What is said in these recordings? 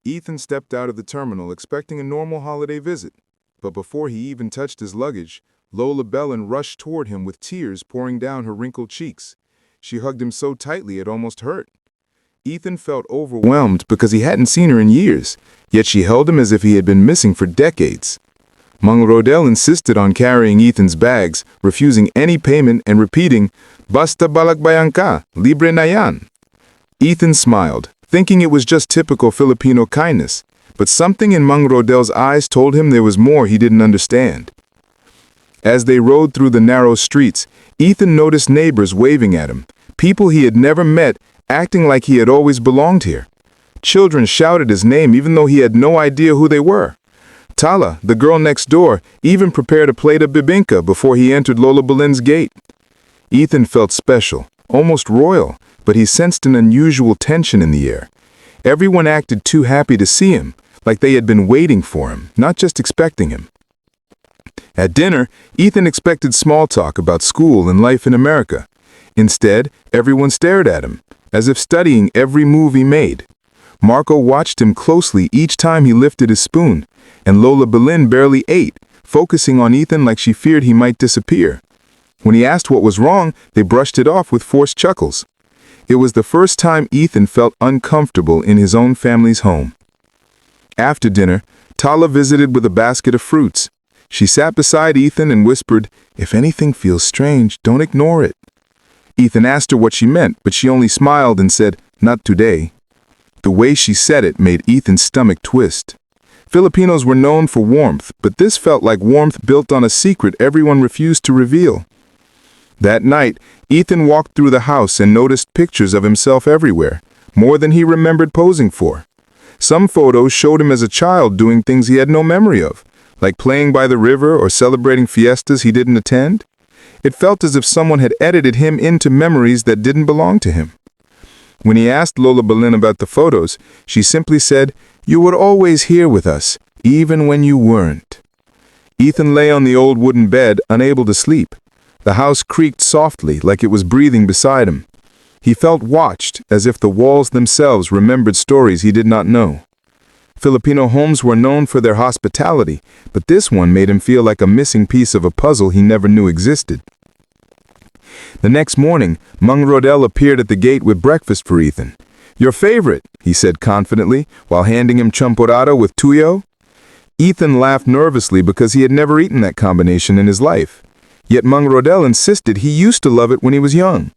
Ethan stepped out of the terminal expecting a normal holiday visit. But before he even touched his luggage, Lola Belen rushed toward him with tears pouring down her wrinkled cheeks. She hugged him so tightly it almost hurt. Ethan felt overwhelmed because he hadn't seen her in years, yet she held him as if he had been missing for decades. Mang Rodel insisted on carrying Ethan's bags, refusing any payment and repeating, "Basta balakbayan ka, libre na yan." Ethan smiled, thinking it was just typical Filipino kindness, but something in Mang Rodel's eyes told him there was more he didn't understand. As they rode through the narrow streets, Ethan noticed neighbors waving at him, people he had never met acting like he had always belonged here. Children shouted his name even though he had no idea who they were. Tala, the girl next door, even prepared a plate of bibinka before he entered Lola Belen's gate. Ethan felt special, almost royal, but he sensed an unusual tension in the air. Everyone acted too happy to see him, like they had been waiting for him, not just expecting him. At dinner, Ethan expected small talk about school and life in America. Instead, everyone stared at him, as if studying every move he made. Marco watched him closely each time he lifted his spoon, and Lola Belen barely ate, focusing on Ethan like she feared he might disappear. When he asked what was wrong, they brushed it off with forced chuckles. It was the first time Ethan felt uncomfortable in his own family's home. After dinner, Tala visited with a basket of fruits. She sat beside Ethan and whispered, "If anything feels strange, don't ignore it." Ethan asked her what she meant, but she only smiled and said, "Not today." The way she said it made Ethan's stomach twist. Filipinos were known for warmth, but this felt like warmth built on a secret everyone refused to reveal. That night, Ethan walked through the house and noticed pictures of himself everywhere, more than he remembered posing for. Some photos showed him as a child doing things he had no memory of, like playing by the river or celebrating fiestas he didn't attend. It felt as if someone had edited him into memories that didn't belong to him. When he asked Lola Belen about the photos, she simply said, "You were always here with us, even when you weren't." Ethan lay on the old wooden bed, unable to sleep. The house creaked softly, like it was breathing beside him. He felt watched, as if the walls themselves remembered stories he did not know. Filipino homes were known for their hospitality, but this one made him feel like a missing piece of a puzzle he never knew existed. The next morning, Mang Rodel appeared at the gate with breakfast for Ethan. "Your favorite," he said confidently, while handing him champorado with tuyo. Ethan laughed nervously because he had never eaten that combination in his life. Yet Mang Rodel insisted he used to love it when he was young.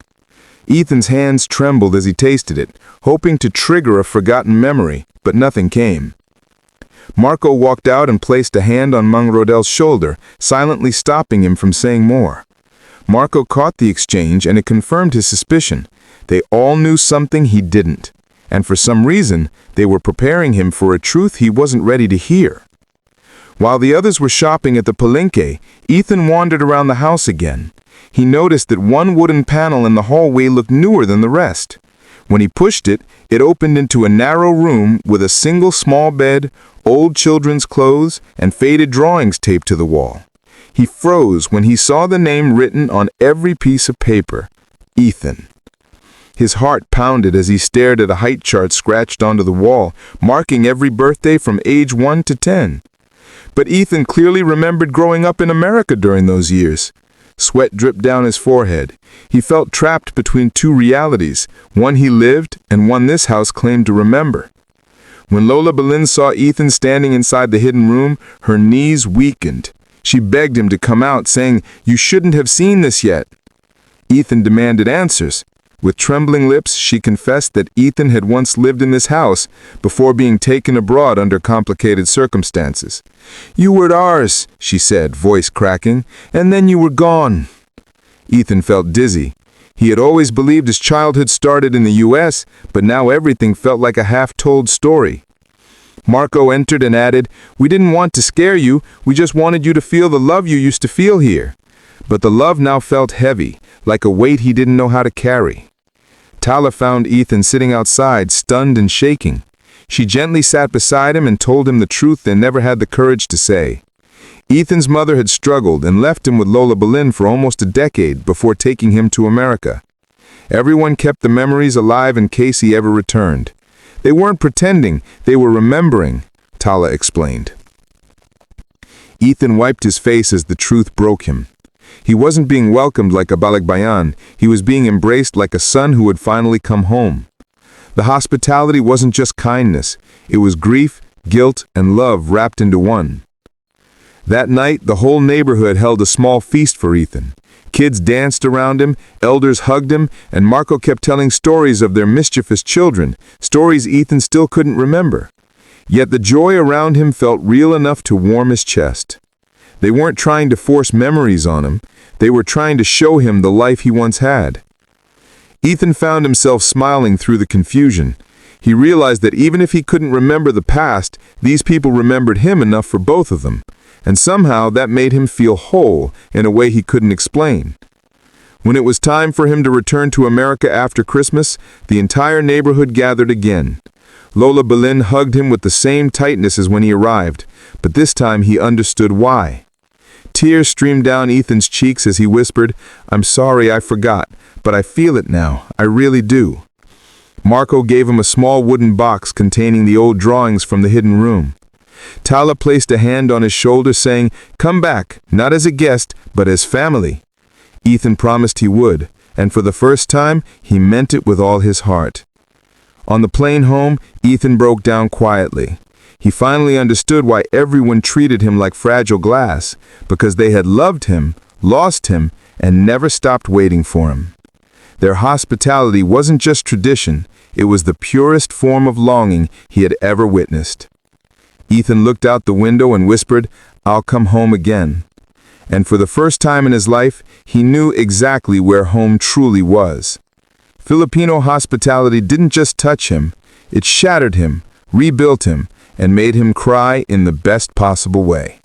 Ethan's hands trembled as he tasted it, hoping to trigger a forgotten memory, but nothing came. Marco walked out and placed a hand on Mang Rodel's shoulder, silently stopping him from saying more. Marco caught the exchange and it confirmed his suspicion. They all knew something he didn't, and for some reason, they were preparing him for a truth he wasn't ready to hear. While the others were shopping at the palenque, Ethan wandered around the house again. He noticed that one wooden panel in the hallway looked newer than the rest. When he pushed it, it opened into a narrow room with a single small bed, old children's clothes, and faded drawings taped to the wall. He froze when he saw the name written on every piece of paper, Ethan. His heart pounded as he stared at a height chart scratched onto the wall, marking every birthday from age 1 to 10. But Ethan clearly remembered growing up in America during those years. Sweat dripped down his forehead. He felt trapped between two realities, one he lived and one this house claimed to remember. When Lola Belen saw Ethan standing inside the hidden room, her knees weakened. She begged him to come out, saying, "You shouldn't have seen this yet." Ethan demanded answers. With trembling lips, she confessed that Ethan had once lived in this house before being taken abroad under complicated circumstances. "You were ours," she said, voice cracking, "and then you were gone." Ethan felt dizzy. He had always believed his childhood started in the U.S., but now everything felt like a half-told story. Marco entered and added, "We didn't want to scare you, we just wanted you to feel the love you used to feel here." But the love now felt heavy, like a weight he didn't know how to carry. Tala found Ethan sitting outside, stunned and shaking. She gently sat beside him and told him the truth they never had the courage to say. Ethan's mother had struggled and left him with Lola Belen for almost a decade before taking him to America. Everyone kept the memories alive in case he ever returned. They weren't pretending, they were remembering, Tala explained. Ethan wiped his face as the truth broke him. He wasn't being welcomed like a balikbayan, he was being embraced like a son who had finally come home. The hospitality wasn't just kindness, it was grief, guilt, and love wrapped into one. That night, the whole neighborhood held a small feast for Ethan. Kids danced around him, elders hugged him, and Marco kept telling stories of their mischievous children, stories Ethan still couldn't remember. Yet the joy around him felt real enough to warm his chest. They weren't trying to force memories on him, they were trying to show him the life he once had. Ethan found himself smiling through the confusion. He realized that even if he couldn't remember the past, these people remembered him enough for both of them, and somehow that made him feel whole in a way he couldn't explain. When it was time for him to return to America after Christmas, the entire neighborhood gathered again. Lola Belen hugged him with the same tightness as when he arrived, but this time he understood why. Tears streamed down Ethan's cheeks as he whispered, "I'm sorry I forgot, but I feel it now, I really do." Marco gave him a small wooden box containing the old drawings from the hidden room. Tala placed a hand on his shoulder saying, "Come back, not as a guest, but as family." Ethan promised he would, and for the first time, he meant it with all his heart. On the plane home, Ethan broke down quietly. He finally understood why everyone treated him like fragile glass, because they had loved him, lost him, and never stopped waiting for him. Their hospitality wasn't just tradition, it was the purest form of longing he had ever witnessed. Ethan looked out the window and whispered, "I'll come home again." And for the first time in his life, he knew exactly where home truly was. Filipino hospitality didn't just touch him, it shattered him, rebuilt him, and made him cry in the best possible way.